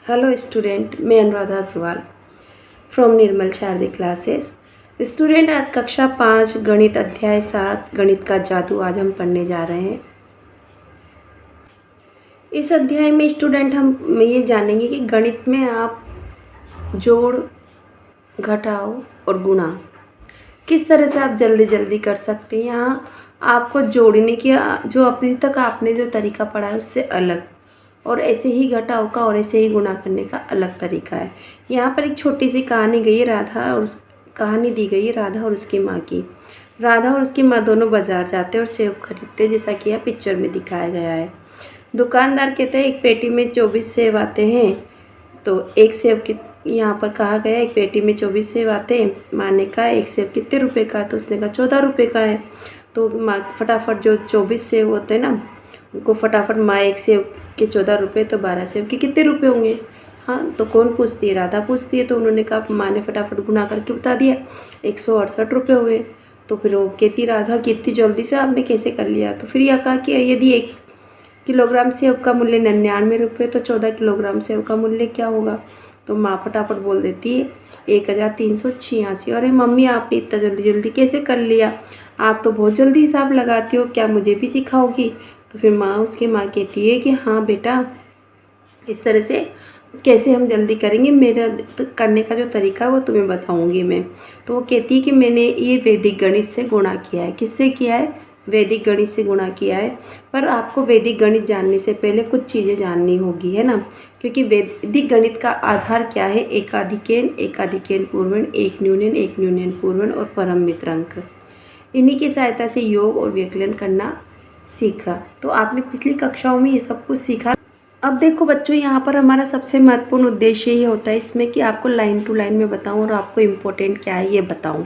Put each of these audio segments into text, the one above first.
Hello student, मैं Anuradha Agarwal from Nirmal Shardi classes. Student आज कक्षा 5 गणित अध्याय 7 गणित का जादू आज हम पढ़ने जा रहे हैं। इस अध्याय में स्टूडेंट हम ये जानेंगे कि गणित में आप जोड़, घटाव और गुणा किस तरह से आप जल्दी जल्दी कर सकते हैं। यहाँ आपको जोड़ने की जो अभी तक आपने जो तरीका पढ़ा है उससे अलग, और ऐसे ही घटाव का और ऐसे ही गुणा करने का अलग तरीका है। यहाँ पर एक छोटी सी कहानी गई है कहानी दी गई है राधा और उसकी माँ की। राधा और उसकी माँ दोनों बाजार जाते हैं और सेब खरीदते हैं, जैसा कि यह पिक्चर में दिखाया गया है। दुकानदार कहते हैं एक पेटी में 24 सेब आते हैं, तो एक सेब की यहाँ पर कहा गया एक पेटी में 24 सेब आते हैं। माँ ने कहा एक सेब कितने रुपए का है, तो उसने कहा 14 रुपये का है। तो माँ फटाफट जो 24 सेब होते हैं ना, उनको फटाफट माँ एक सेब के 14 रुपये, तो 12 सेब के कितने रुपए होंगे। हाँ, तो कौन पूछती है? राधा पूछती है। तो उन्होंने कहा, माँ ने फटाफट गुना करके बता दिया 168 रुपये हुए। तो फिर वो कहती राधा कि इतनी जल्दी से आपने कैसे कर लिया। तो फिर यह कहा कि यदि 1 किलोग्राम सेब का मूल्य 99 रुपये, तो 14 किलोग्राम सेब का मूल्य क्या होगा। तो माँ फटाफट बोल देती है 1386। अरे मम्मी, आपने इतना जल्दी जल्दी कैसे कर लिया? आप तो बहुत जल्दी हिसाब लगाती हो, क्या मुझे भी सिखाओगी? तो फिर उसकी माँ कहती है कि हाँ बेटा, इस तरह से कैसे हम जल्दी करेंगे, मेरा करने का जो तरीका है वो तुम्हें बताऊंगी मैं। तो वो कहती है कि मैंने ये वैदिक गणित से गुणा किया है। किससे किया है? वैदिक गणित से गुणा किया है। पर आपको वैदिक गणित जानने से पहले कुछ चीज़ें जाननी होगी, है ना, क्योंकि वैदिक गणित का आधार क्या है? एकाधिकेन पूर्वण, एक न्यूनन पूर्वण और परम मित्र अंक। इन्हीं की सहायता से योग और व्यकलन करना सीखा। तो आपने पिछली कक्षाओं में ये सब कुछ सीखा। अब देखो बच्चों, यहाँ पर हमारा सबसे महत्वपूर्ण उद्देश्य ये होता है इसमें कि आपको लाइन टू लाइन में बताऊँ और आपको इम्पोर्टेंट क्या है ये बताऊँ।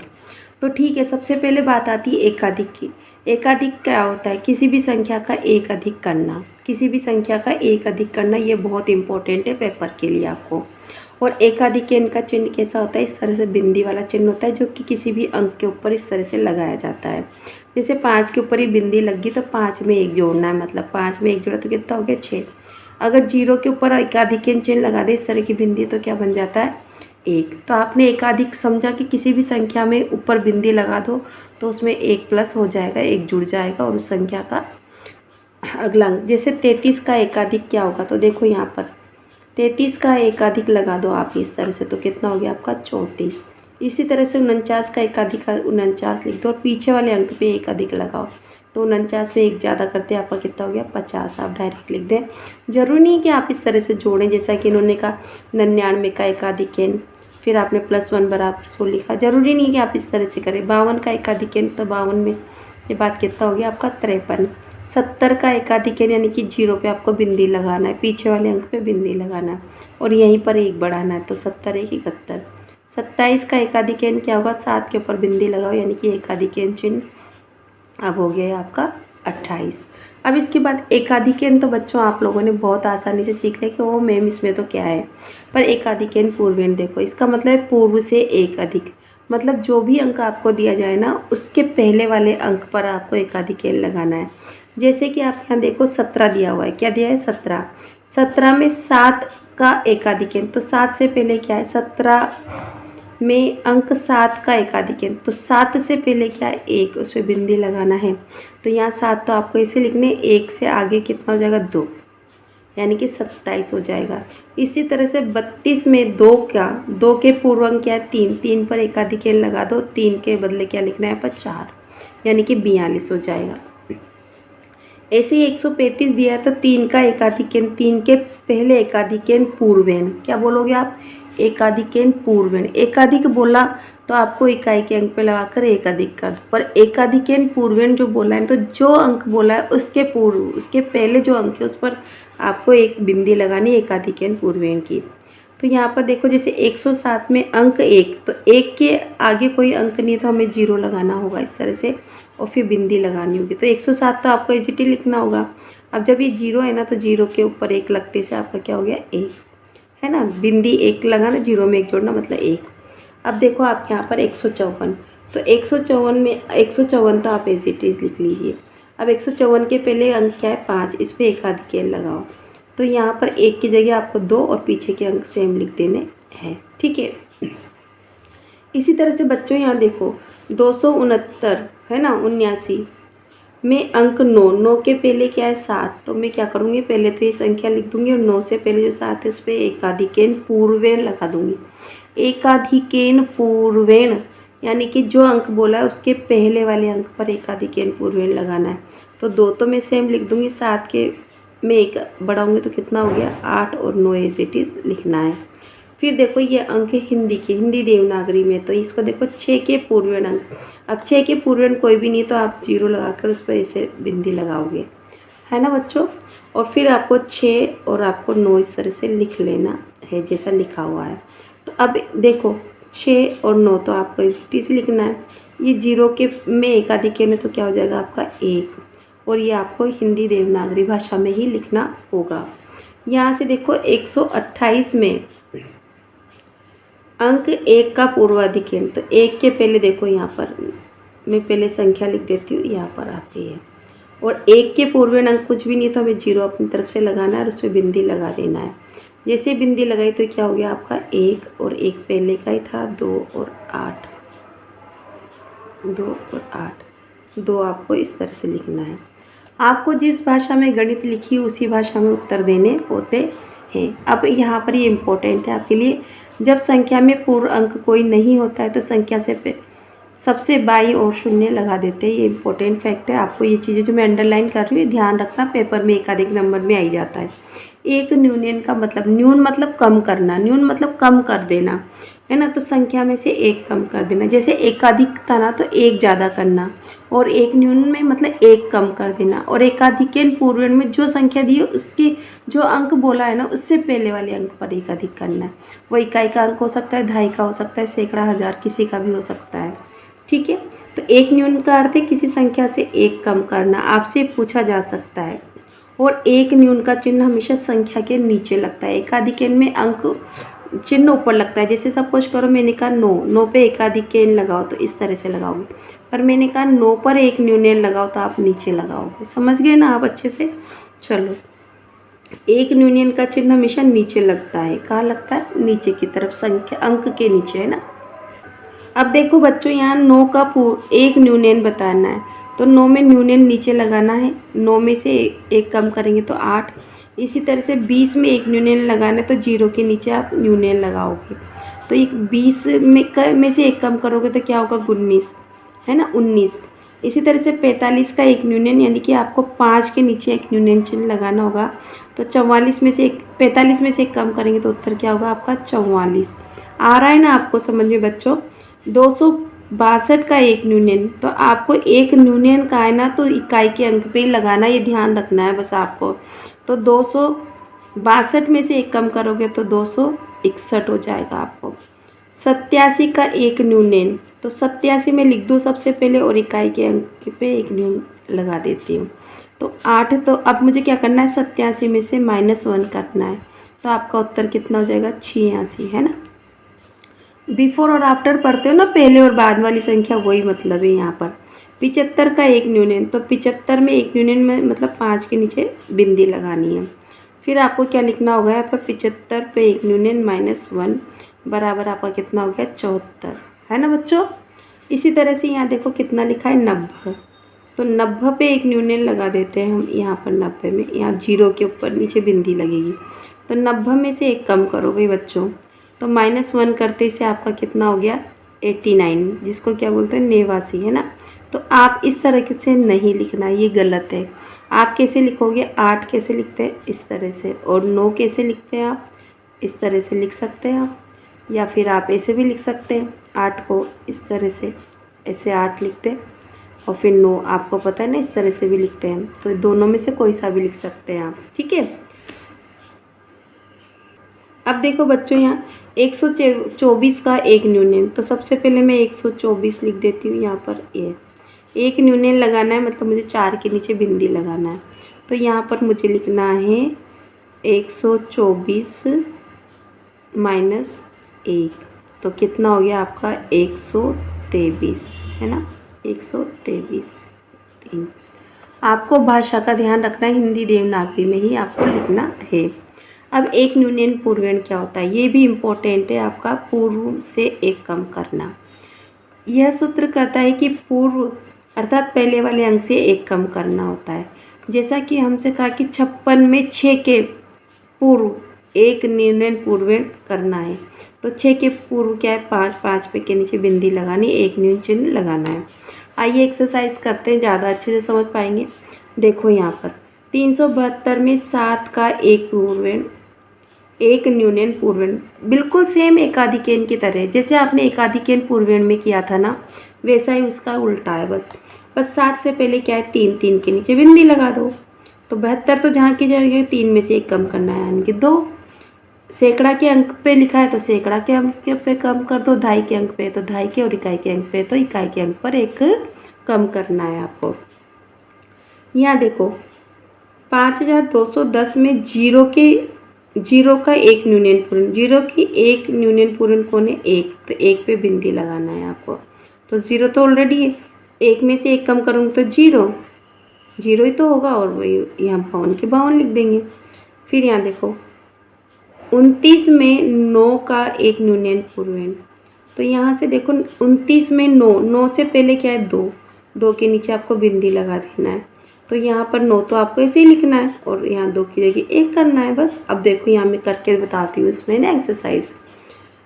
तो ठीक है, सबसे पहले बात आती है एकाधिक की। एकाधिक क्या होता है? किसी भी संख्या का एक अधिक करना। किसी भी संख्या का एक अधिक करना, ये बहुत इंपॉर्टेंट है पेपर के लिए आपको। और एकाधिकेन का चिन्ह कैसा होता है? इस तरह से बिंदी वाला चिन्ह होता है, जो कि किसी भी अंक के ऊपर इस तरह से लगाया जाता है। जैसे 5 के ऊपर ही बिंदी लगी तो 5 में 1 जोड़ना है, मतलब 5 में 1 जोड़ा तो कितना हो गया? 6। अगर 0 के ऊपर एकाधिकेन चिन्ह लगा दे इस तरह की बिंदी, तो क्या बन जाता है? 1। तो आपने एकाधिक समझा कि किसी भी संख्या में ऊपर बिंदी लगा दो तो उसमें 1 प्लस हो जाएगा, 1 जुड़ जाएगा और उस संख्या का अगला अंक। जैसे 33 का एकाधिक क्या होगा? तो देखो यहाँ पर 33 का एकाधिक लगा दो आप इस तरह से, तो कितना हो गया आपका? 34। इसी तरह से 49 का एकाधिक 49 लिख दो और पीछे वाले अंक पे एक अधिक लगाओ, तो 49 में 1 ज़्यादा करते आपका कितना हो गया? 50। आप डायरेक्ट लिख दें, जरूरी नहीं कि आप इस तरह से जोड़ें जैसा कि इन्होंने कहा 99 का एकाधिकेन, फिर आपने +1 बराबर 100 लिखा। जरूरी नहीं कि आप इस तरह से करें। 52 का एकाधिकेन, तो 52 में ये बात कितना हो गया आपका? 53। 70 का एकाधिकेन यानी कि 0 पे आपको बिंदी लगाना है, पीछे वाले अंक पे बिंदी लगाना है और यहीं पर 1 बढ़ाना है, तो 70 1 71। 27 का एकाधिकेन क्या होगा? 7 के ऊपर बिंदी लगाओ यानी कि एकाधिकेन चिन्ह अब हो गया आपका 28। अब इसके बाद एकाधिकेन तो बच्चों आप लोगों ने बहुत आसानी से सीख लिया कि ओ मैम इसमें तो क्या है। पर एकाधिकेन पूर्वेण देखो, इसका मतलब है पूर्व से एक अधिक। मतलब जो भी अंक आपको दिया जाए ना, उसके पहले वाले अंक पर आपको एकाधिकेन लगाना है। जैसे कि आप यहाँ देखो 17 दिया हुआ है। क्या दिया है? 17। 17 में 7 का एकाधिकेन, तो 7 से पहले क्या है? 17 में अंक 7 का एकाधिकेन, तो 7 से पहले क्या है? 1, उस पर बिंदी लगाना है। तो यहाँ 7 तो आपको ऐसे लिखने, 1 से आगे कितना हो जाएगा? 2, यानी कि 27 हो जाएगा। इसी तरह से 32 में 2 के पूर्व अंक क्या है? 3। 3 पर एकाधिकेन लगा दो, 3 के बदले क्या लिखना है? पर 4, यानी कि 42 हो जाएगा। ऐसे ही 135 दिया है तो 3 का एकाधिकेन, 3 के पहले एकाधिकेन पूर्वेण। क्या बोलोगे आप? एकाधिकेन पूर्वेण। एकाधिक बोला तो आपको इकाई के अंक पे लगाकर एक अधिक कर दो, पर एकाधिकेन पूर्वेण जो बोला है तो जो अंक बोला है उसके पूर्व, उसके पहले जो अंक है उस पर आपको एक बिंदी लगानी एकाधिकेन पूर्वेण की। तो यहाँ पर देखो जैसे 107 में अंक 1, तो 1 के आगे कोई अंक नहीं तो हमें 0 लगाना होगा इस तरह से और फिर बिंदी लगानी होगी। तो 107 तो आपको एजीटी लिखना होगा। अब जब ये 0 है ना, तो 0 के ऊपर 1 लगते से आपका क्या हो गया? 1, है ना। बिंदी 1 लगाना, 0 में 1 जोड़ना, मतलब 1। अब देखो आप यहाँ पर 154, तो 154 में 154 तो आप एजीटीज लिख लीजिए। अब 154 के पहले अंक क्या है? 5, इस पर एकाधिकेन लगाओ, तो यहाँ पर 1 की जगह आपको 2 और पीछे के अंक सेम लिख देने हैं। ठीक है। इसी तरह से बच्चों यहाँ देखो 269 है ना, 79 में अंक 9 के पहले क्या है 7, तो मैं क्या करूँगी पहले तो ये संख्या लिख दूँगी और 9 से पहले जो 7 है उस पर एकाधिकेन पूर्वेण लगा दूँगी। एकाधिकेन पूर्वेण यानी कि जो अंक बोला है उसके पहले वाले अंक पर एकाधिकेन पूर्वेण लगाना है। तो 2 तो मैं सेम लिख दूँगी, 7 के में 1 बढ़ाऊँगी तो कितना हो गया 8 और 9 एज इट इज़ लिखना है। फिर देखो ये अंक है हिंदी के, हिंदी देवनागरी में, तो इसको देखो 6 के पूर्वेण अंक। अब 6 के पूर्वेण कोई भी नहीं तो आप 0 लगाकर उस पर ऐसे बिंदी लगाओगे, है ना बच्चों। और फिर आपको 6 और आपको 9 इस तरह से लिख लेना है जैसा लिखा हुआ है। तो अब देखो 6 और 9 तो आपको इसी लिखना है। ये 0 के में एकाधिकेन है तो क्या हो जाएगा आपका 1, और ये आपको हिंदी देवनागरी भाषा में ही लिखना होगा। यहाँ से देखो 128 में अंक 1 का पूर्वाधिकेन, तो 1 के पहले देखो यहाँ पर मैं पहले संख्या लिख देती हूँ, यहाँ पर आती है। और 1 के पूर्वेण अंक कुछ भी नहीं तो हमें 0 अपनी तरफ से लगाना है और उसमें बिंदी लगा देना है। जैसे बिंदी लगाई तो क्या हो गया आपका 1, और 1 पहले का ही था 2 और 8, 2 और 8, 2 आपको इस तरह से लिखना है। आपको जिस भाषा में गणित लिखी उसी भाषा में उत्तर देने होते हैं। अब यहाँ पर ये इम्पोर्टेंट है आपके लिए, जब संख्या में पूर्व अंक कोई नहीं होता है तो संख्या से सबसे बाईं ओर शून्य लगा देते हैं। ये इंपॉर्टेंट फैक्ट है। आपको ये चीज़ें जो मैं अंडरलाइन कर रही हूँ ध्यान रखना, पेपर में एकाधिक नंबर में आई जाता है। एक न्यूनयन का मतलब, न्यून मतलब कम करना, न्यून मतलब कम कर देना, है ना। तो संख्या में से 1 कम कर देना। जैसे एकाधिक था ना तो 1 ज़्यादा करना, और एक न्यून में मतलब 1 कम कर देना, और एकाधिकेन पूर्वेण में जो संख्या दी है उसकी जो अंक बोला है ना उससे पहले वाले अंक पर एकाधिक करना है। वो इकाई का अंक हो सकता है, दहाई का हो सकता है, सैकड़ा, हज़ार, किसी का भी हो सकता है। ठीक है। तो एक न्यून का अर्थ है किसी संख्या से 1 कम करना। आपसे पूछा जा सकता है। और एक न्यून का चिन्ह हमेशा संख्या के नीचे लगता है। एकाधिकेन में अंक चिन्ह ऊपर लगता है। जैसे सपोज करो मैंने कहा 9 पे एकाधिकेन लगाओ तो इस तरह से लगाओगे, पर मैंने कहा 9 पर एक न्यूनयन लगाओ तो आप नीचे लगाओगे। समझ गए ना आप अच्छे से। चलो, एक न्यूनयन का चिन्ह हमेशा नीचे लगता है। कहाँ लगता है? नीचे की तरफ, संख्या अंक के नीचे, है ना। अब देखो बच्चों यहाँ 9 का एक न्यूनयन बताना है, तो 9 में न्यूनयन नीचे लगाना है। 9 में से 1 कम करेंगे तो 8। इसी तरह से 20 में एक न्यूनयन लगाना है तो 0 के नीचे आप न्यूनयन लगाओगे। तो एक 20 में से 1 कम करोगे तो क्या होगा 19, है ना, 19। इसी तरह से 45 का एक न्यूनयन यानी कि आपको 5 के 62 एक न्यूनयन चिन्ह लगाना होगा। तो 45 में से 1 कम करेंगे तो उत्तर क्या होगा आपका 44। आ रहा है ना आपको समझ में बच्चों। 262 का एक न्यूनयन, तो आपको एक न्यूनयन का है ना तो इकाई के अंक पे ही लगाना, ये ध्यान रखना है बस आपको। तो 262 में से 1 कम करोगे तो 261 हो जाएगा आपको। 87 का एक न्यूनयन, तो 87 में लिख दो सबसे पहले और इकाई के अंक पे एक न्यून लगा देती हूँ तो 8। तो अब मुझे क्या करना है 87 में से -1 करना है, तो आपका उत्तर कितना हो जाएगा 86, है ना। बिफोर और आफ्टर पढ़ते हो ना, पहले और बाद वाली संख्या, वही मतलब है यहाँ पर। 75 का एक न्यूनयन, तो 75 में एक न्यूनयन में मतलब 5 के नीचे बिंदी लगानी है। फिर आपको क्या लिखना होगा यहाँ पर 75 पे एक न्यूनयन -1 बराबर आपका कितना हो गया 74, है ना बच्चों। इसी तरह से यहाँ देखो कितना लिखा है 90, तो 90 पे एक न्यूनयन लगा देते हैं हम यहाँ पर। 90 में यहाँ 0 के ऊपर नीचे बिंदी लगेगी, तो 90 में से 1 कम करोगे बच्चों तो -1 करते से आपका कितना हो गया 89, जिसको क्या बोलते हैं 89, है ना। तो आप इस तरह से नहीं लिखना, ये गलत है। आप कैसे लिखोगे, 8 कैसे लिखते हैं इस तरह से, और 9 कैसे लिखते हैं आप इस तरह से लिख सकते हैं आप, या फिर आप ऐसे भी लिख सकते हैं 8 को इस तरह से, ऐसे 8 लिखते हैं, और फिर 9 आपको पता है ना इस तरह से भी लिखते हैं। तो दोनों में से कोई सा भी लिख सकते हैं आप, ठीक है। अब देखो बच्चों यहाँ 124 का एक न्यूनयन, तो सबसे पहले मैं 124 लिख देती हूँ यहाँ पर। ये एक न्यूनयन लगाना है मतलब मुझे 4 के नीचे बिंदी लगाना है, तो यहाँ पर मुझे लिखना है 124 -1, तो कितना हो गया आपका 123, है ना, 123 3। आपको भाषा का ध्यान रखना है, हिंदी देवनागरी में ही आपको लिखना है। अब एक न्यूनन पूर्वण क्या होता है, ये भी इम्पोर्टेंट है आपका, पूर्व से एक कम करना। यह सूत्र कहता है कि पूर्व अर्थात पहले वाले अंक से एक कम करना होता है। जैसा कि हमसे कहा कि 56 में 6 के पूर्व एक न्यूनन पूर्वण करना है, तो 6 के पूर्व क्या है 5, 5 पे के नीचे बिंदी लगानी, एक न्यून चिन्ह लगाना है। आइए एक्सरसाइज करते हैं, ज़्यादा अच्छे से समझ पाएंगे। देखो यहाँ पर 372 में 7 का एक पूर्वण, एक न्यूनन पूर्वण, बिल्कुल सेम एकाधिकेन की तरह, जैसे आपने एकाधिकेन पूर्वण में किया था ना, वैसा ही उसका उल्टा है। बस 7 से पहले क्या है 3, 3 के नीचे बिंदी लगा दो। तो 72 तो जहाँ की जाएगी 3 में से एक कम करना है, यानी कि 2। सैकड़ा के अंक पे लिखा है तो सैकड़ा के अंक पे कम कर दो, दहाई के अंक पे तो दहाई के, और इकाई के अंक पे तो इकाई के अंक पर एक कम करना है आपको। यहाँ देखो 5210 में जीरो का एक न्यूनन पूर्ण, जीरो की एक न्यूनन पूर्ण कौन है 1, तो 1 पे बिंदी लगाना है आपको। तो 0 तो ऑलरेडी है, 1 में से एक कम करूँगी तो 0 ही तो होगा, और वही यहाँ 52 के 52 लिख देंगे। फिर यहाँ देखो 29 में 9 का एक न्यूनन पूर्वण, तो यहाँ से देखो 29 में 9 से पहले क्या है 2 के नीचे आपको बिंदी लगा देना है। तो यहाँ पर 9 तो आपको ऐसे ही लिखना है, और यहाँ 2 की जगह 1 करना है बस। अब देखो यहाँ मैं करके बताती हूँ इसमें ना एक्सरसाइज।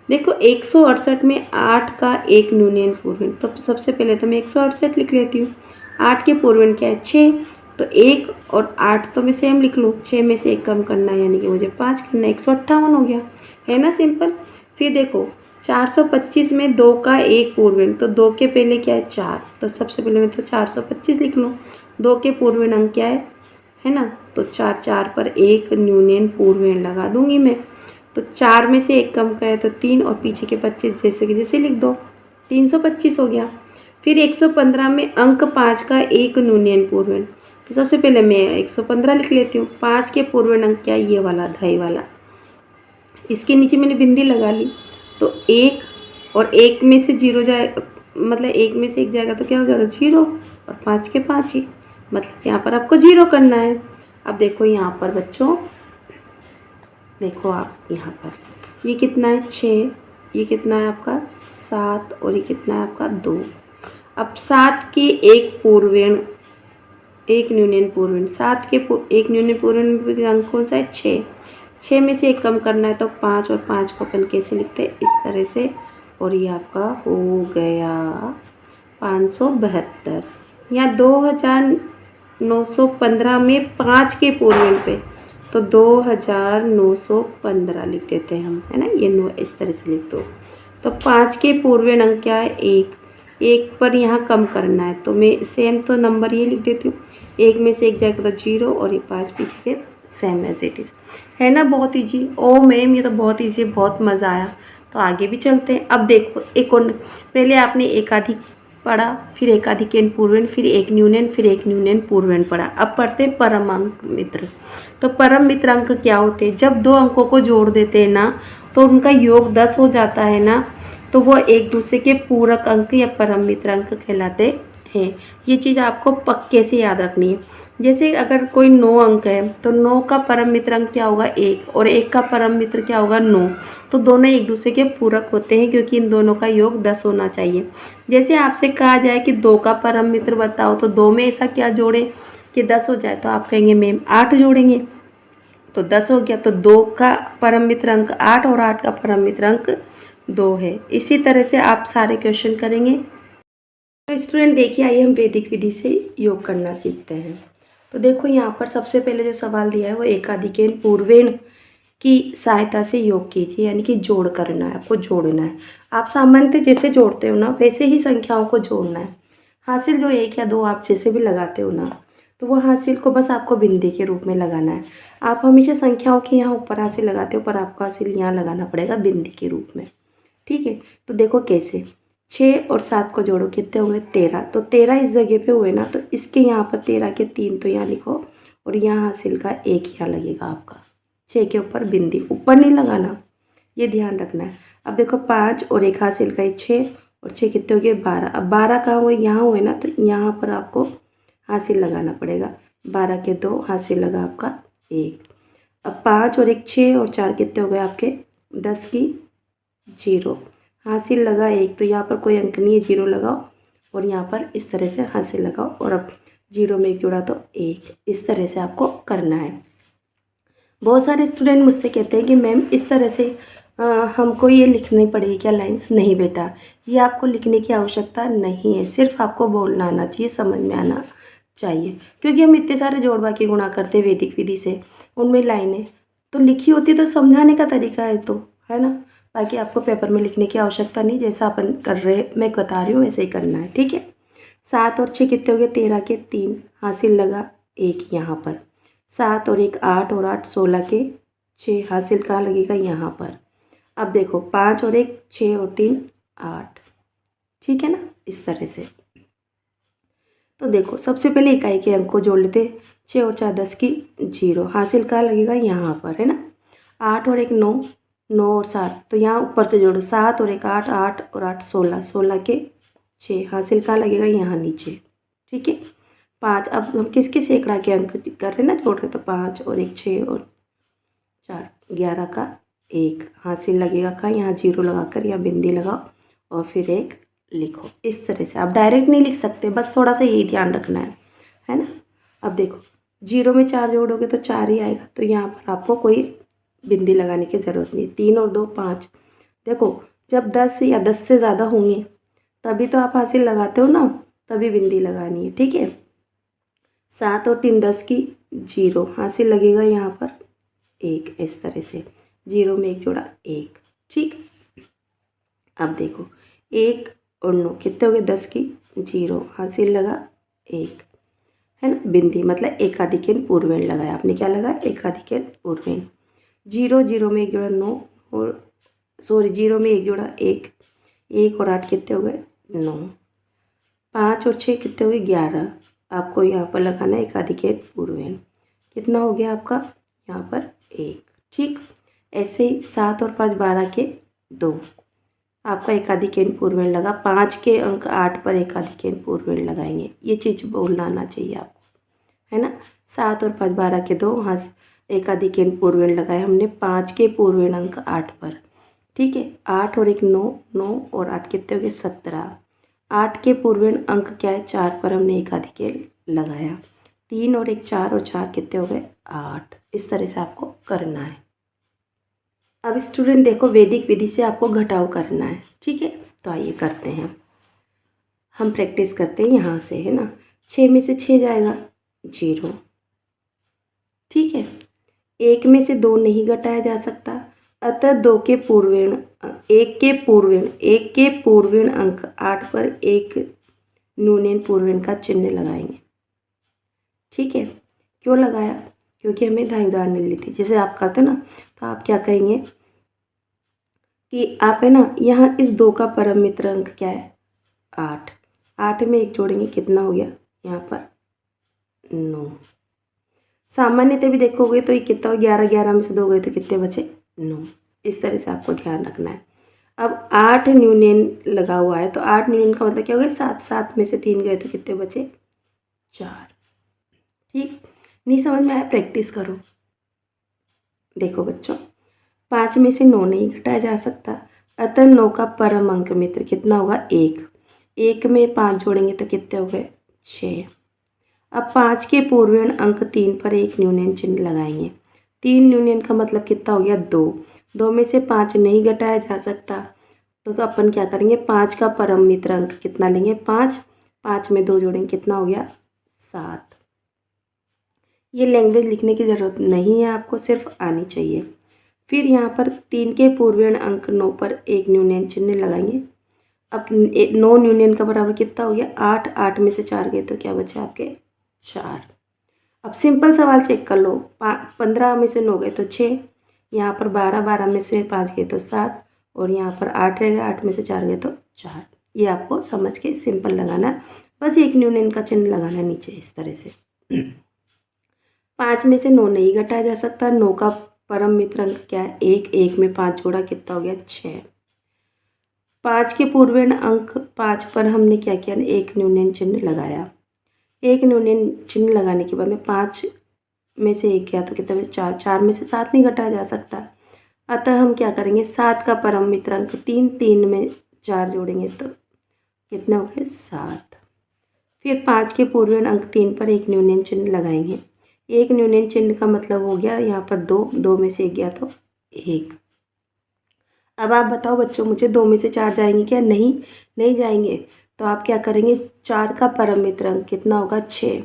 देखो 168 में 8 का एक न्यूनन पूर्वण, तो सबसे पहले तो मैं 168 लिख लेती हूँ। 8 के पूर्वण क्या है 6, तो 1 और 8 तो मैं सेम लिख लूँ, 6 में से एक कम करना है, यानी कि मुझे 5 करना है, 158 हो गया, है ना सिंपल। फिर देखो 425 में 2 का एक पूर्वण, तो 2 के पहले क्या है 4, तो सबसे पहले मैं तो 425 लिख लूँ। 2 के पूर्वण अंक क्या है ना, तो 4, 4 पर एक न्यूनन पूर्वण लगा दूंगी मैं। तो 4 में से एक कम करे तो 3, और पीछे के 25 जैसे कि जैसे लिख दो, 325 हो गया। फिर 115 में अंक 5 का एक न्यूनन पूर्वण, तो सबसे पहले मैं 115 लिख लेती हूँ। 5 के पूर्वण अंक क्या है ये वाला, दहाई वाला, इसके नीचे मैंने बिंदी लगा ली। तो 1 और 1 में से 0 जाए, मतलब 1 में से 1 जाएगा तो क्या हो जाएगा 0, और 5 के 5 ही, मतलब यहाँ पर आपको 0 करना है। अब देखो यहाँ पर बच्चों, देखो आप यहाँ पर ये कितना है 6, ये कितना है आपका 7, और ये कितना है आपका 2। अब 7 के एक पूर्वण, एक न्यूनन पूर्वण, 7 के एक न्यूनन पूर्वण अंक कौन सा है 6 में से एक कम करना है, तो 5, और 5 को अपन कैसे लिखते हैं इस तरह से, और ये आपका हो गया 572। यहाँ 2915 में 5 के पूर्वण पे, तो 2915 लिख देते हैं हम, है ना, ये 9 इस तरह से लिख दो। तो 5 के पूर्वण अंक क्या है 1 पर यहाँ कम करना है, तो मैं सेम तो नंबर ये लिख देती हूँ, 1 में से 1 जाएगा तो 0, और ये 5 पीछे के सेम एज इट इज, है ना, बहुत ईजी। ओ मैम ये तो बहुत ईजी, बहुत मज़ा आया। तो आगे भी चलते हैं। अब देखो एक और, पहले आपने एकाधिक पढ़ा, फिर एकाधिकेन पूर्वण, फिर एक न्यूनन, फिर एक न्यूनन पूर्वण पढ़ा। अब पढ़ते हैं परम अंक मित्र। तो परम मित्र अंक क्या होते हैं, जब दो अंकों को जोड़ देते हैं ना तो उनका योग 10 हो जाता है ना, तो वो एक दूसरे के पूरक अंक या परम मित्र अंक कहलाते हैं। ये चीज़ आपको पक्के से याद रखनी है। जैसे अगर कोई 9 अंक है तो 9 का परम मित्र अंक क्या होगा 1, और 1 का परम मित्र क्या होगा 9, तो दोनों एक दूसरे के पूरक होते हैं, क्योंकि इन दोनों का योग 10 होना चाहिए। जैसे आपसे कहा जाए कि 2 का परम मित्र बताओ, तो 2 में ऐसा क्या जोड़ें कि 10 हो जाए, तो आप कहेंगे मैम 8 जोड़ेंगे, तो 10 हो गया। तो 2 का परम मित्र अंक 8 और 8 का परम मित्र अंक 2 है। इसी तरह से आप सारे क्वेश्चन करेंगे। तो स्टूडेंट देखिए, आइए हम वैदिक विधि से योग करना सीखते हैं। तो देखो यहाँ पर सबसे पहले जो सवाल दिया है वो एकाधिकेन पूर्वेण की सहायता से योग कीजिए, यानी कि जोड़ करना है, आपको जोड़ना है। आप सामान्यतः जैसे जोड़ते हो ना वैसे ही संख्याओं को जोड़ना है। हासिल जो 1 या 2 आप जैसे भी लगाते हो ना, तो वो हासिल को बस आपको बिंदी के रूप में लगाना है। आप हमेशा संख्याओं के यहाँ ऊपर हासिल लगाते हो, पर आपको हासिल यहाँ लगाना पड़ेगा बिंदी के रूप में, ठीक है। तो देखो कैसे, 6 और 7 को जोड़ो कितने हुए 13, तो 13 इस जगह पे हुए ना, तो इसके यहाँ पर 13 के 3 तो यहाँ लिखो, और यहाँ हासिल का 1 यहाँ लगेगा आपका। 6 के ऊपर बिंदी, ऊपर नहीं लगाना, ये ध्यान रखना है। अब देखो 5 और 1 हासिल का 6, और 6 कितने हो गए 12। अब 12 कहाँ हुए यहाँ हुए ना, तो यहाँ पर आपको हासिल लगाना पड़ेगा। 12 के 2 हासिल लगा आपका 1। अब 5 और 1 6 और 4 कितने हो गए आपके 10 की 0 हासिल लगा 1। तो यहाँ पर कोई अंक नहीं है, 0 लगाओ और यहाँ पर इस तरह से हासिल लगाओ और अब 0 में 1 जुड़ा तो 1। इस तरह से आपको करना है। बहुत सारे स्टूडेंट मुझसे कहते हैं कि मैम इस तरह से हमको ये लिखनी पड़ेगी क्या लाइंस? नहीं बेटा, ये आपको लिखने की आवश्यकता नहीं है, सिर्फ आपको बोलना आना चाहिए, समझ में आना चाहिए। क्योंकि हम इतने सारे जोड़ बाकी गुणा करते हैं वैदिक विधि से, उनमें लाइनें तो लिखी होती तो समझाने का तरीका है, तो है ना। बाकी आपको पेपर में लिखने की आवश्यकता नहीं, जैसा अपन कर रहे हैं मैं बता रही हूँ वैसे ही करना है, ठीक है। 7 और 6 कितने हो गए 13 के 3 हासिल लगा 1 यहाँ पर। 7 और 1 8 और 8 16 के 6 हासिल कहाँ लगेगा यहाँ पर। अब देखो 5 और 1 6 और 3 8, ठीक है ना, इस तरह से। तो देखो सबसे पहले इकाई के अंक को जोड़ लेते। 6 और 4 10 की 0 हासिल कहाँ लगेगा यहाँ पर, है ना। 8 और 1 9 9 और 7 तो यहाँ ऊपर से जोड़ो। 7 और 1 8 8 और 8 16 16 के 6 हासिल कहाँ लगेगा यहाँ नीचे, ठीक है। 5 अब हम किसके सैकड़ा के अंक कर रहे हैं ना, जोड़ रहे, तो 5 और 1 6 और 4 11 का 1 हासिल लगेगा कहाँ यहाँ 0 लगाकर या बिंदी लगाओ और फिर 1 लिखो। इस तरह से आप डायरेक्ट नहीं लिख सकते, बस थोड़ा सा यही ध्यान रखना है ना। अब देखो 0 में 4 जोड़ोगे तो 4 ही आएगा, तो यहाँ पर आपको कोई बिंदी लगाने की ज़रूरत नहीं। 3 और 2 5। देखो जब 10 या 10 से ज़्यादा होंगे तभी तो आप हासिल लगाते हो ना, तभी बिंदी लगानी है, ठीक है। 7 और 3 10 की 0 हासिल लगेगा यहाँ पर 1। इस तरह से 0 में 1 जोड़ा 1, ठीक। अब देखो 1 और 9 कितने हो गए 10 की 0 हासिल लगा 1, है ना। बिंदी मतलब एकाधिकेन पूर्वेण लगाया आपने। क्या लगाया? एकाधिकेन पूर्वेण। 0 0 में 1 जोड़ा 9 और 0 में 1 जोड़ा 1 1 और 8 कितने हो गए 9। 5 और 6 कितने हो गए 11। आपको यहाँ पर लगाना है एकाधिकेन पूर्वेण। कितना हो गया आपका यहाँ पर 1, ठीक। ऐसे ही 7 और 5 12 के 2 आपका एकाधिकेन पूर्वेण लगा। 5 के अंक 8 पर एकाधिकेन पूर्वेण लगाएंगे, ये चीज़ बोलना आना चाहिए आपको, है ना। 7 और 5 12 के 2 हाँ एकाधिकेन पूर्वेण लगाए हमने 5 के पूर्वेण अंक 8 पर, ठीक है। 8 और 1 9 9 और 8 कितने हो गए 17। 8 के पूर्वेण अंक क्या है 4 पर हमने एकाधिकेन लगाया। 3 और 1 4 और 4 कितने हो गए 8। इस तरह से आपको करना है। अब स्टूडेंट देखो वैदिक विधि से आपको घटाव करना है, ठीक है। तो आइए करते हैं, हम प्रैक्टिस करते हैं यहाँ से, है ना। 6 में से 6 जाएगा 0, ठीक है। 1 में से 2 नहीं घटाया जा सकता, अतः 2 के पूर्वेण 1 के पूर्वेण अंक 8 पर एक न्यूनयन पूर्वेण का चिन्ह लगाएंगे, ठीक है। क्यों लगाया? क्योंकि हमें धाई उदाहरण ली थी। जैसे आप करते ना तो आप क्या कहेंगे कि आप है ना यहाँ इस 2 का परम मित्र अंक क्या है 8। 8 में 1 जोड़ेंगे कितना हो गया यहाँ पर 9। सामान्यतः भी देखोगे तो ये कितना हो 11 11 में से 2 गए तो कितने बचे 9। इस तरह से आपको ध्यान रखना है। अब 8 न्यूनयन लगा हुआ है तो 8 न्यूनयन का मतलब क्या हो गया 7। 7 में से 3 गए तो कितने बचे 4, ठीक। नहीं समझ में आया? प्रैक्टिस करो। देखो बच्चों 5 में से 9 नहीं घटाया जा सकता, अतः 9 का परम अंक मित्र कितना होगा 1। 1 में 5 जोड़ेंगे तो कितने हो गए 6। अब 5 के पूर्वेण अंक 3 पर एक न्यूनयन चिन्ह लगाएंगे। 3 न्यूनयन का मतलब कितना हो गया 2। 2 में से 5 नहीं घटाया जा सकता तो अपन क्या करेंगे 5 का परम मित्र अंक कितना लेंगे 5। 5 में 2 जोड़ेंगे कितना हो गया 7। ये लैंग्वेज लिखने की ज़रूरत नहीं है आपको, सिर्फ आनी चाहिए। फिर यहाँ पर 3 के पूर्वेण अंक 9 पर एक न्यूनयन चिन्ह लगाएंगे। अब 9 न्यूनयन का बराबर कितना हो गया 8। 8 में से 4 गए तो क्या बचे आपके 4। अब सिंपल सवाल चेक कर लो। 15 में से 9 गए तो 6, यहाँ पर 12 12 में से 5 गए तो 7 और यहाँ पर 8 रह गया। 8 में से 4 गए तो 4। ये आपको समझ के सिंपल लगाना है, बस एक न्यूनयन का चिन्ह लगाना नीचे इस तरह से। 5 में से 9 नहीं घटाया जा सकता। 9 का परम मित्र अंक क्या है 1। 1 में 5 जोड़ा कितना हो गया 6। 5 के पूर्वेण अंक 5 पर हमने क्या किया एक न्यूनयन चिन्ह लगाया। एक न्यूनन चिन्ह लगाने के बाद में 5 में से 1 गया तो कितना बचे 4, 4 में से 7 नहीं घटाया जा सकता। अतः हम क्या करेंगे 7 का परम मित्र अंक 3, 3 में 4 जोड़ेंगे तो कितने हो गए 7। फिर 5 के पूर्व अंक 3 पर एक न्यूनन चिन्ह लगाएंगे। एक न्यूनन चिन्ह का मतलब हो गया यहाँ पर 2, 2 में से 1 गया तो 1। अब आप बताओ बच्चों, मुझे 2 में से 4 जाएंगे क्या? नहीं, नहीं जाएंगे। तो आप क्या करेंगे 4 का परम मित्र अंक कितना होगा 6,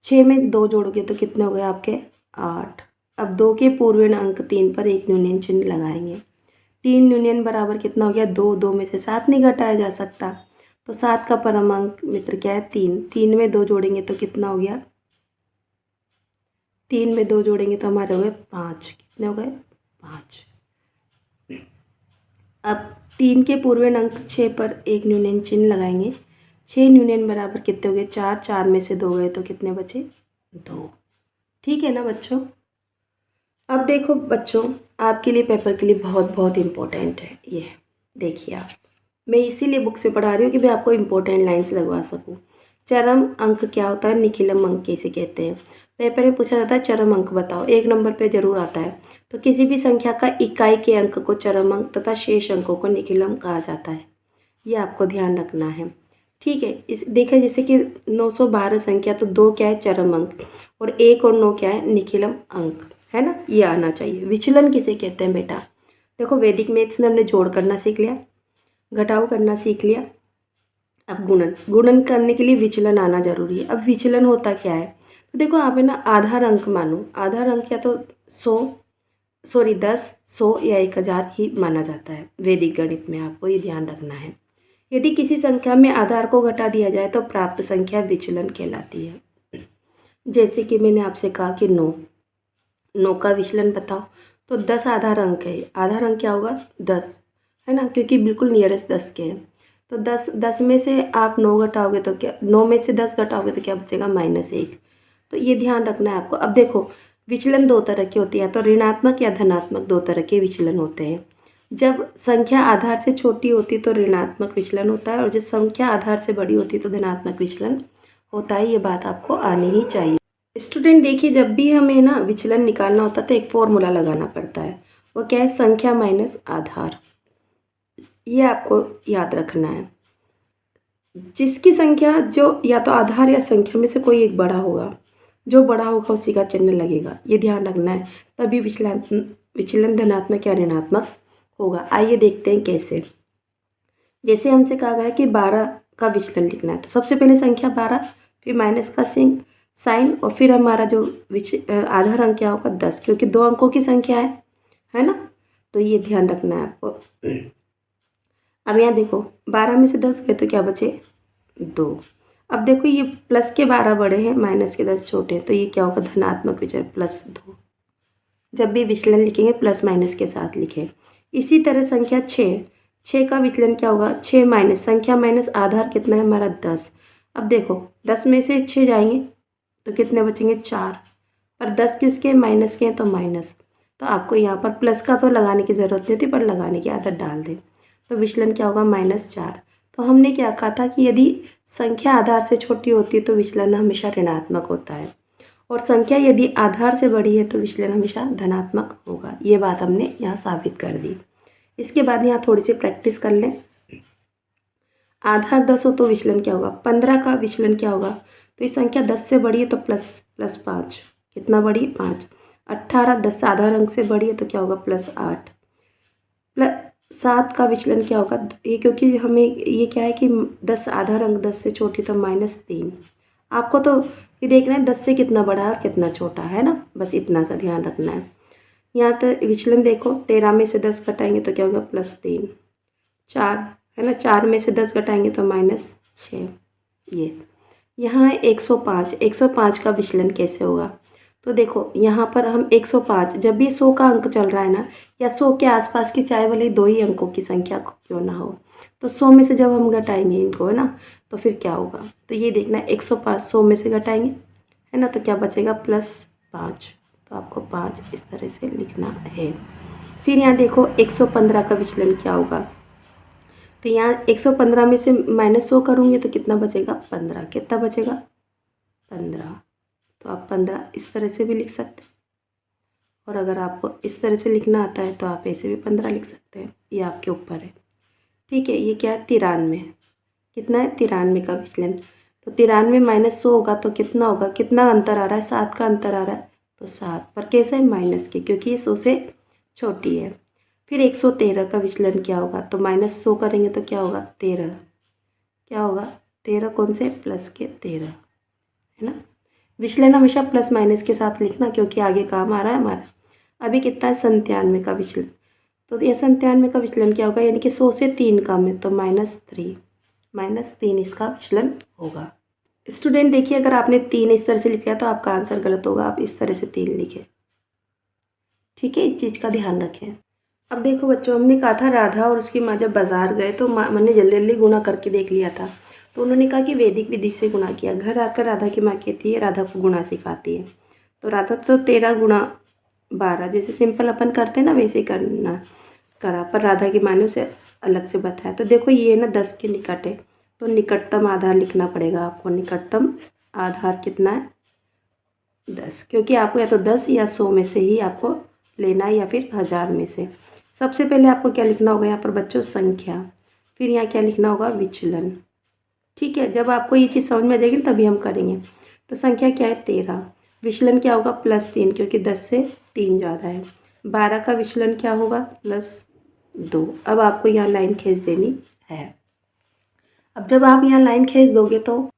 6 में 2 जोड़ोगे तो कितने हो गए आपके 8। अब 2 के पूर्व अंक 3 पर एक न्यूनन चिन्ह लगाएंगे। 3 न्यूनन बराबर कितना हो गया 2, 2 में से 7 नहीं घटाया जा सकता। तो 7 का परम अंक मित्र क्या है 3, 3 में 2 जोड़ेंगे तो कितना हो गया 3 में 2 जोड़ेंगे तो हमारे हो गए 5। कितने हो गए 5। अब 3 के पूर्व अंक 6 पर एक न्यूनन चिन्ह लगाएंगे। 6 न्यूनन बराबर कितने हो गए 4, 4 में से 2 गए तो कितने बचे 2। ठीक है ना बच्चों। अब देखो बच्चों, आपके लिए पेपर के लिए बहुत बहुत इम्पोर्टेंट है ये। देखिए आप, मैं इसीलिए बुक से पढ़ा रही हूँ कि मैं आपको इम्पोर्टेंट लाइन्स लगवा सकूँ। चरम अंक क्या होता है, निखिलम अंक कैसे कहते हैं। पेपर में पूछा जाता है चरम अंक बताओ, 1 नंबर पे जरूर आता है। तो किसी भी संख्या का इकाई के अंक को चरम अंक तथा शेष अंकों को निखिलम कहा जाता है। ये आपको ध्यान रखना है। ठीक है, इस देखा जैसे कि 912 संख्या, तो 2 क्या है चरम अंक और 1 और 9 क्या है निखिलम अंक, है ना। ये आना चाहिए। विचलन किसे कहते हैं बेटा? देखो वैदिक मैथ्स में हमने जोड़ करना सीख लिया, घटाव करना सीख लिया। अब गुणन, गुणन करने के लिए विचलन आना जरूरी है। अब विचलन होता क्या है, तो देखो आप है ना आधार अंक मानो, आधार अंक या तो 10, 100 या 1000 ही माना जाता है वैदिक गणित में। आपको ये ध्यान रखना है। यदि किसी संख्या में आधार को घटा दिया जाए तो प्राप्त संख्या विचलन कहलाती है। जैसे कि मैंने आपसे कहा कि 9 का विचलन बताओ, तो 10 आधार अंक है। आधार अंक क्या होगा 10, है ना, क्योंकि बिल्कुल नियरेस्ट 10 के हैं। तो 10 में से आप 9 घटाओगे तो क्या, 9 में से 10 घटाओगे तो क्या बचेगा -1। तो ये ध्यान रखना है आपको। अब देखो विचलन 2 तरह की होती है, तो ऋणात्मक या धनात्मक 2 तरह के विचलन होते हैं। जब संख्या आधार से छोटी होती तो ऋणात्मक विचलन होता है, और जब संख्या आधार से बड़ी होती तो धनात्मक विचलन होता है। ये बात आपको आनी ही चाहिए। स्टूडेंट देखिए, जब भी हमें ना विचलन निकालना होता है तो एक फॉर्मूला लगाना पड़ता है। वो क्या है, संख्या माइनस आधार। ये आपको याद रखना है। जिसकी संख्या जो या तो आधार या संख्या में से कोई एक बड़ा होगा, जो बड़ा होगा उसी का चिन्ह लगेगा। ये ध्यान रखना है, तभी विचलन धनात्मक या ऋणात्मक होगा। आइए देखते हैं कैसे। जैसे हमसे कहा गया कि 12 का विचलन लिखना है, तो सबसे पहले संख्या 12, फिर माइनस का साइन, और फिर हमारा जो आधार अंक क्या होगा 10, क्योंकि 2 अंकों की संख्या है ना। तो ये ध्यान रखना है आपको। अब यहाँ देखो 12 में से 10 गए तो क्या बचे 2। अब देखो ये प्लस के 12 बड़े हैं, माइनस के 10 छोटे हैं, तो ये क्या होगा धनात्मक विचलन +2। जब भी विचलन लिखेंगे प्लस माइनस के साथ लिखें। इसी तरह संख्या 6 का विचलन क्या होगा 6 माइनस संख्या माइनस आधार कितना है हमारा 10। अब देखो 10 में से 6 जाएंगे तो कितने बचेंगे 4, पर 10 किसके माइनस के हैं तो माइनस। तो आपको यहाँ पर प्लस का तो लगाने की ज़रूरत नहीं होती, पर लगाने की आदत डाल दें। तो विचलन क्या होगा -4। तो हमने क्या कहा था कि यदि संख्या आधार से छोटी होती है तो विचलन हमेशा ऋणात्मक होता है, और संख्या यदि आधार से बड़ी है तो विचलन हमेशा धनात्मक होगा। ये बात हमने यहाँ साबित कर दी। इसके बाद यहाँ थोड़ी सी प्रैक्टिस कर लें। आधार 10 हो तो विचलन क्या होगा, 15 का विचलन क्या होगा, तो ये संख्या 10 से बड़ी है तो प्लस 5, कितना बड़ी 5। 18 10 आधार अंक से बड़ी है तो क्या होगा +8। 7 का विचलन क्या होगा, ये क्योंकि हमें ये क्या है कि 10 आधार अंक 10 से छोटी तो -3। आपको तो ये देखना है 10 से कितना बड़ा है और कितना छोटा है ना, बस इतना सा ध्यान रखना है। यहाँ तक विचलन देखो 13 में से 10 घटाएंगे तो क्या होगा +3। 4 है ना, 4 में से 10 घटाएंगे तो -6। ये यहाँ है 105 का विचलन कैसे होगा, तो देखो यहाँ पर हम 105, जब भी 100 का अंक चल रहा है ना, या 100 के आसपास की चाहे भले 2 ही अंकों की संख्या क्यों ना हो, तो 100 में से जब हम घटाएंगे इनको, है ना, तो फिर क्या होगा, तो ये देखना 105 100 में से घटाएंगे, है ना, तो क्या बचेगा +5। तो आपको 5 इस तरह से लिखना है। फिर यहाँ देखो 115 का विचलन क्या होगा, तो यहाँ 115 में से -100 करूँगी तो कितना बचेगा 15। कितना बचेगा 15। तो आप 15 इस तरह से भी लिख सकते हैं, और अगर आपको इस तरह से लिखना आता है तो आप ऐसे भी 15 लिख सकते हैं, ये आपके ऊपर है। ठीक है, ये क्या है 93। कितना है 93 का विचलन। तो 93 -100 होगा तो कितना होगा, कितना अंतर आ रहा है, 7 का अंतर आ रहा है। तो 7 पर कैसे है माइनस के, क्योंकि ये 100 से छोटी है। फिर 113 का विचलन क्या होगा, तो -100 करेंगे तो क्या होगा 13। क्या होगा 13 कौन से प्लस के 13, है ना। विचलन हमेशा प्लस माइनस के साथ लिखना, क्योंकि आगे काम आ रहा है हमारा। अभी कितना है 97 का विचलन। तो ये 97 का विचलन क्या होगा, यानी कि 100 से 3 कम है तो -3 इसका विचलन होगा। स्टूडेंट देखिए, अगर आपने 3 इस तरह से लिख लिया तो आपका आंसर गलत होगा। आप इस तरह से 3 लिखें, ठीक है, इस चीज़ का ध्यान रखें। अब देखो बच्चों, हमने कहा था राधा और उसकी माँ जब बाज़ार गए तो मैंने जल्दी जल्दी गुणा करके देख लिया था। तो उन्होंने कहा कि वैदिक विधि से गुणा किया। घर आकर राधा की माँ कहती है, राधा को गुणा सिखाती है। तो राधा तो 13 गुणा 12 जैसे सिंपल अपन करते हैं ना, वैसे ही करना करा, पर राधा की माँ ने उसे अलग से बताया। तो देखो ये ना 10 के निकट है, तो निकटतम आधार लिखना पड़ेगा आपको। निकटतम आधार कितना है 10, क्योंकि आपको या तो 10 या 100 में से ही आपको लेना है, या फिर 1000 में से। सबसे पहले आपको क्या लिखना होगा यहाँ पर बच्चों, संख्या। फिर यहाँ क्या लिखना होगा, विचलन। ठीक है, जब आपको ये चीज़ समझ में आ जाएगी तभी हम करेंगे। तो संख्या क्या है 13, विचलन क्या होगा +3, क्योंकि 10 से 3 ज़्यादा है। 12 का विचलन क्या होगा +2। अब आपको यहाँ लाइन खींच देनी है। अब जब आप यहाँ लाइन खींच दोगे तो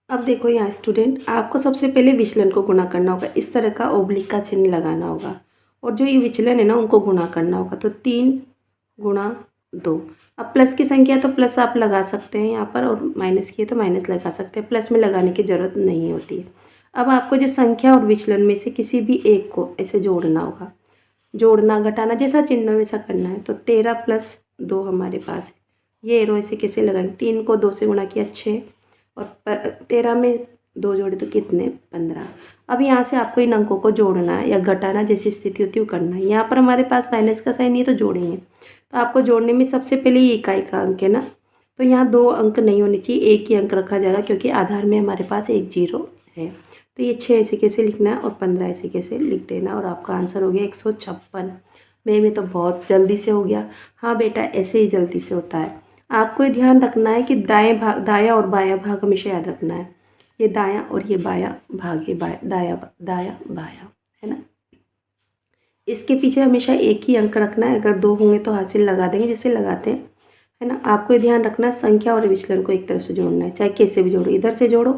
अब देखो यहाँ स्टूडेंट, आपको सबसे पहले विचलन को गुणा करना होगा। इस तरह का ओब्लिक का चिन्ह लगाना होगा, और जो ये विचलन है ना उनको गुणा करना होगा। तो 3 गुणा 2। अब प्लस की संख्या तो प्लस आप लगा सकते हैं यहाँ पर, और माइनस की है तो माइनस लगा सकते हैं। प्लस में लगाने की ज़रूरत नहीं होती है। अब आपको जो संख्या और विचलन में से किसी भी एक को ऐसे जोड़ना होगा। जोड़ना घटाना जैसा चिन्ह वैसा करना है। तो 13 + 2 हमारे पास है। ये एरो ऐसे कैसे लगाएंगे, 3 को 2 से गुणा किया 6, और 13 में 2 जोड़े तो कितने 15। अब यहाँ से आपको इन अंकों को जोड़ना है या घटाना, जैसी स्थिति होती है वो करना है। यहाँ पर हमारे पास माइनस का साइन नहीं है तो जोड़ेंगे। तो आपको जोड़ने में सबसे पहले ये इकाई का अंक है ना, तो यहाँ 2 अंक नहीं होने चाहिए, एक ही अंक रखा जाएगा, क्योंकि आधार में हमारे पास एक 0 है। तो ये 6 ऐसे कैसे लिखना है और 15 ऐसे कैसे लिख देना, और आपका आंसर हो गया 156। में तो बहुत जल्दी से हो गया। हाँ बेटा, ऐसे ही जल्दी से होता है। आपको ये ध्यान रखना है कि दायां और बायां भाग हमेशा याद रखना है। ये दायां और ये बायां भाग, ये दायां बायां, है ना। इसके पीछे हमेशा एक ही अंक रखना है। अगर 2 होंगे तो हासिल लगा देंगे, जैसे लगाते हैं, है ना। आपको ये ध्यान रखना है, संख्या और विचलन को एक तरफ से जोड़ना है, चाहे कैसे भी जोड़ो, इधर से जोड़ो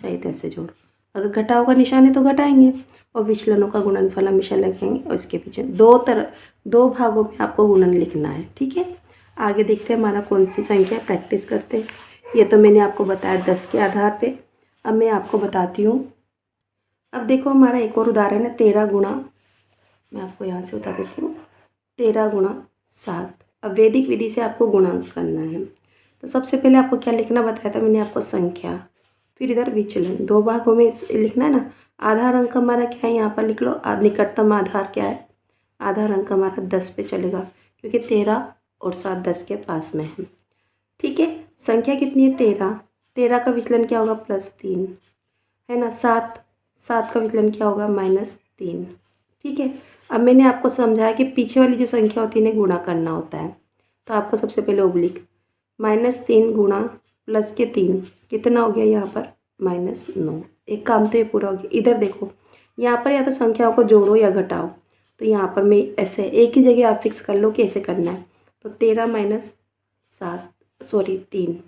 चाहे इधर से जोड़ो। अगर घटाव का निशान है तो घटाएंगे, और विचलनों का गुणनफल हमेशा लिखेंगे, और इसके पीछे दो भागों में आपको गुणन लिखना है। ठीक है, आगे देखते हैं हमारा कौन सी संख्या प्रैक्टिस करते हैं। ये तो मैंने आपको बताया 10 के आधार पे। अब मैं आपको बताती हूँ। अब देखो हमारा एक और उदाहरण है 13 गुणा, मैं आपको यहाँ से बता देती हूँ, 13 गुणा 7। अब वैदिक विधि से आपको गुणा करना है। तो सबसे पहले आपको क्या लिखना बताया था मैंने आपको, संख्या। फिर इधर विचलन, 2 भागों में लिखना है ना। आधार अंक हमारा क्या है, यहाँ पर लिख लो। निकटतम आधार क्या है, आधार अंक हमारा 10 पे चलेगा, क्योंकि 13 और 7 10 के पास में है। ठीक है, संख्या कितनी है 13। 13 का विचलन क्या होगा +3, है ना। 7 का विचलन क्या होगा -3। ठीक है, अब मैंने आपको समझाया कि पीछे वाली जो संख्या होती है इन्हें गुणा करना होता है। तो आपको सबसे पहले ओब्लिक, -3 गुणा प्लस के 3 कितना हो गया यहाँ पर -9। एक काम तो ये पूरा हो गया। इधर देखो, यहाँ पर या तो संख्याओं को जोड़ो या घटाओ। तो यहाँ पर मैं ऐसे एक ही जगह आप फिक्स कर लो कि ऐसे करना है। तो 13 - 7 सॉरी 3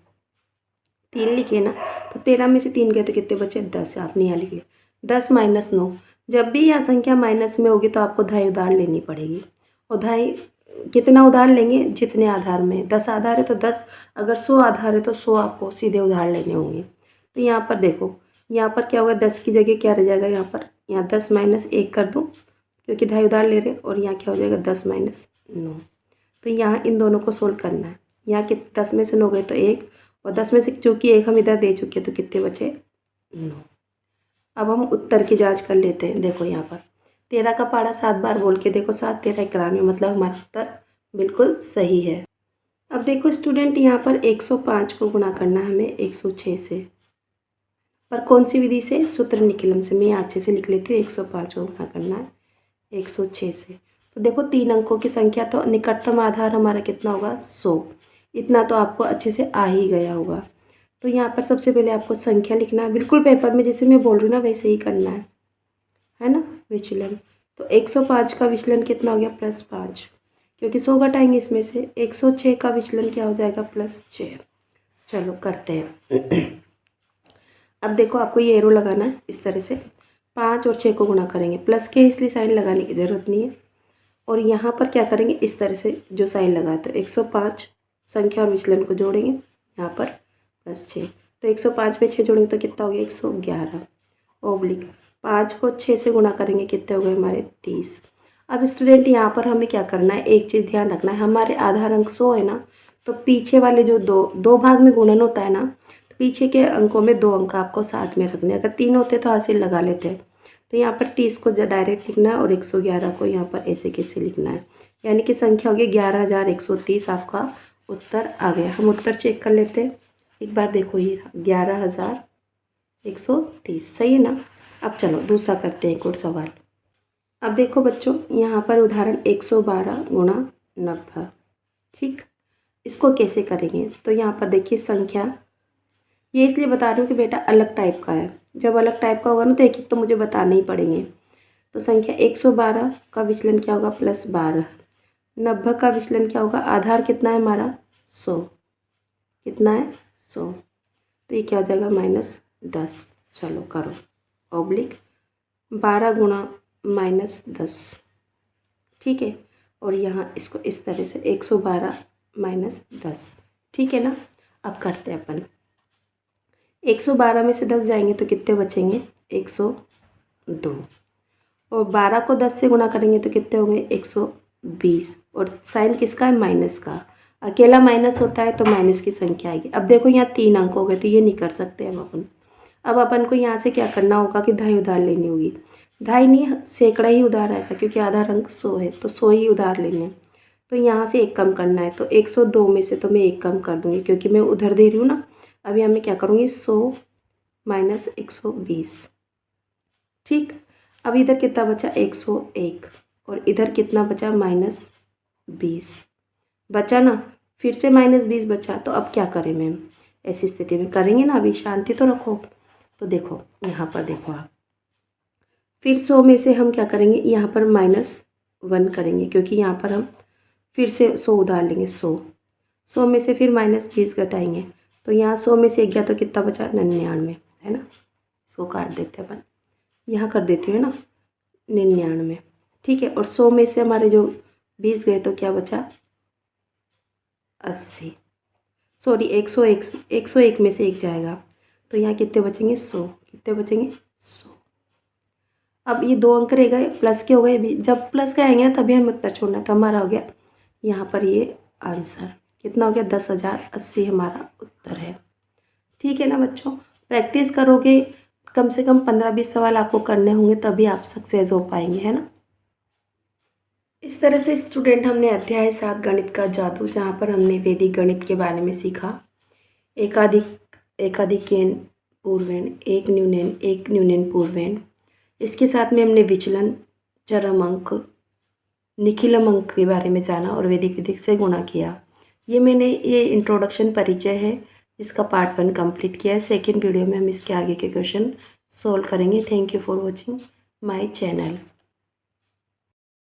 लिखे ना। तो 13 में से 3 गए तो कितने बचे 10, आपने यहाँ लिख लिया। 10 - 9, जब भी यहाँ संख्या माइनस में होगी तो आपको धाई उधार लेनी पड़ेगी। और धाई कितना उधार लेंगे, जितने आधार में 10 आधार है तो 10, अगर 100 आधार है तो 100 आपको सीधे उधार लेने होंगे। तो यहाँ पर देखो, यहाँ पर क्या होगा, 10 की जगह क्या रह जाएगा, यहाँ 10 - 1 कर दो, क्योंकि धाई उधार ले रहे, और यहाँ क्या हो जाएगा 10 - 9। तो यहाँ इन दोनों को सोल्व करना है। यहाँ कि 10 में से 9 गए तो 1, और 10 में से चूँकि 1 हम इधर दे चुके हैं तो कितने बचे 9। अब हम उत्तर की जांच कर लेते हैं। देखो यहाँ पर 13 का पहाड़ा 7 बार बोल के देखो, 7 13 91, मतलब हमारा उत्तर बिल्कुल सही है। अब देखो स्टूडेंट, यहाँ पर 105 को गुणा करना है हमें 106 से, पर कौन सी विधि से? सूत्र निकलम से। मैं यहाँ अच्छे से लिख लेती हूँ, 105 को गुणा करना है 106 से। तो देखो 3 अंकों की संख्या, तो निकटतम आधार हमारा कितना होगा? 100। इतना तो आपको अच्छे से आ ही गया होगा। तो यहाँ पर सबसे पहले आपको संख्या लिखना है, बिल्कुल पेपर में जैसे मैं बोल रही हूँ ना वैसे ही करना है ना, विचलन। तो 105 का विचलन कितना हो गया? +5, क्योंकि 100 घटाएंगे इसमें से। 106 का विचलन क्या हो जाएगा? +6। चलो करते हैं। अब देखो आपको ये एरो लगाना है इस तरह से, 5 और 6 को गुणा करेंगे, प्लस के इसलिए साइन लगाने की ज़रूरत नहीं है। और यहाँ पर क्या करेंगे? इस तरह से जो साइन लगा, तो 105 संख्या और विचलन को जोड़ेंगे, यहाँ पर +6। तो 105 में 6 जोड़ेंगे तो कितना हो गया? 111 ओब्लिक 5 को 6 से गुणा करेंगे, कितने हो गए हमारे? 30। अब स्टूडेंट यहाँ पर हमें क्या करना है? एक चीज़ ध्यान रखना है, हमारे आधार अंक 100 है ना, तो पीछे वाले जो दो भाग में गुणन होता है ना, तो पीछे के अंकों में 2 अंक आपको साथ में रखने हैं। अगर 3 होते तो हासिल लगा लेते हैं। तो यहाँ पर 30 को डायरेक्ट लिखना है और 111 को यहाँ पर ऐसे कैसे लिखना है, यानी कि संख्या होगी 11,130। आपका उत्तर आ गया। हम उत्तर चेक कर लेते हैं एक बार। देखो ये 11,130 सही है ना। अब चलो दूसरा करते हैं एक और सवाल। अब देखो बच्चों, यहाँ पर उदाहरण 112 गुणा 90। ठीक, इसको कैसे करेंगे? तो यहाँ पर देखिए संख्या, ये इसलिए बता रही हूँ कि बेटा अलग टाइप का है। जब अलग टाइप का होगा ना तो एक एक तो मुझे बताने ही पड़ेंगे। तो संख्या 112 का विचलन क्या होगा? +12। 90 का विचलन क्या होगा? आधार कितना है हमारा? 100। कितना है? 100। तो ये क्या हो जाएगा? -10। चलो करो, ओब्लिक 12 गुणा -10। ठीक है, और यहाँ इसको इस तरह से 112 - 10। ठीक है ना। अब करते हैं अपन, 112 में से 10 जाएंगे तो कितने बचेंगे? 102। और 12 को 10 से गुणा करेंगे तो कितने हो गए? 120। और साइन किसका है? माइनस का। अकेला माइनस होता है तो माइनस की संख्या आएगी। अब देखो यहाँ 3 अंक हो गए तो ये नहीं कर सकते अब अपन को यहाँ से क्या करना होगा कि धाई उधार लेनी होगी। धाई नहीं, सैकड़ा ही उधार आएगा, क्योंकि आधार अंक 100 है तो 100 ही उधार लेने। तो यहाँ से एक कम करना है, तो 102 में से तो मैं एक कम कर दूँगी, क्योंकि मैं उधर दे रही हूँ ना। अभी यहाँ मैं क्या करूँगी? 100 - 120। ठीक, अब इधर कितना बचा? 101। और इधर कितना बचा? -20 बचा ना। फिर से -20 बचा। तो अब क्या करें मैम? ऐसी स्थिति में करेंगे ना, अभी शांति तो रखो। तो देखो यहाँ पर देखो आप, फिर 100 में से हम क्या करेंगे? यहाँ पर -1 करेंगे, क्योंकि यहाँ पर हम फिर से 100 उधार लेंगे। 100 में से फिर -20 घटाएंगे, तो यहाँ 100 में से 1 गया तो कितना बचा? 99 है ना। इसको काट देते हैं अपन, यहाँ कर देती हूँ ना 99। ठीक है, और 100 में से हमारे जो 20 गए तो क्या बचा? 80। सॉरी 101 में से 1 जाएगा तो यहाँ कितने बचेंगे? 100। कितने बचेंगे? 100। अब ये 2 अंक रह गए, प्लस के हो गए भी। जब प्लस के आएंगे तभी हमें उत्तर छोड़ना था। हमारा हो गया यहाँ पर ये आंसर कितना हो गया? 10,080 हमारा उत्तर है। ठीक है ना बच्चों, प्रैक्टिस करोगे कम से कम 15-20 सवाल आपको करने होंगे, तभी आप सक्सेस हो पाएंगे, है ना। इस तरह से स्टूडेंट हमने अध्याय 7 गणित का जादू, जहाँ पर हमने वैदिक गणित के बारे में सीखा। एकाधिक पूर्वेण, एक न्यूनेन पूर्वेण। इसके साथ में हमने विचलन, चरम अंक, निखिलम अंक के बारे में जाना और वैदिक विधि से गुणा किया। ये इंट्रोडक्शन परिचय है, इसका पार्ट 1 कंप्लीट किया है। सेकेंड वीडियो में हम इसके आगे के क्वेश्चन सोल्व करेंगे। Thank you for watching my channel.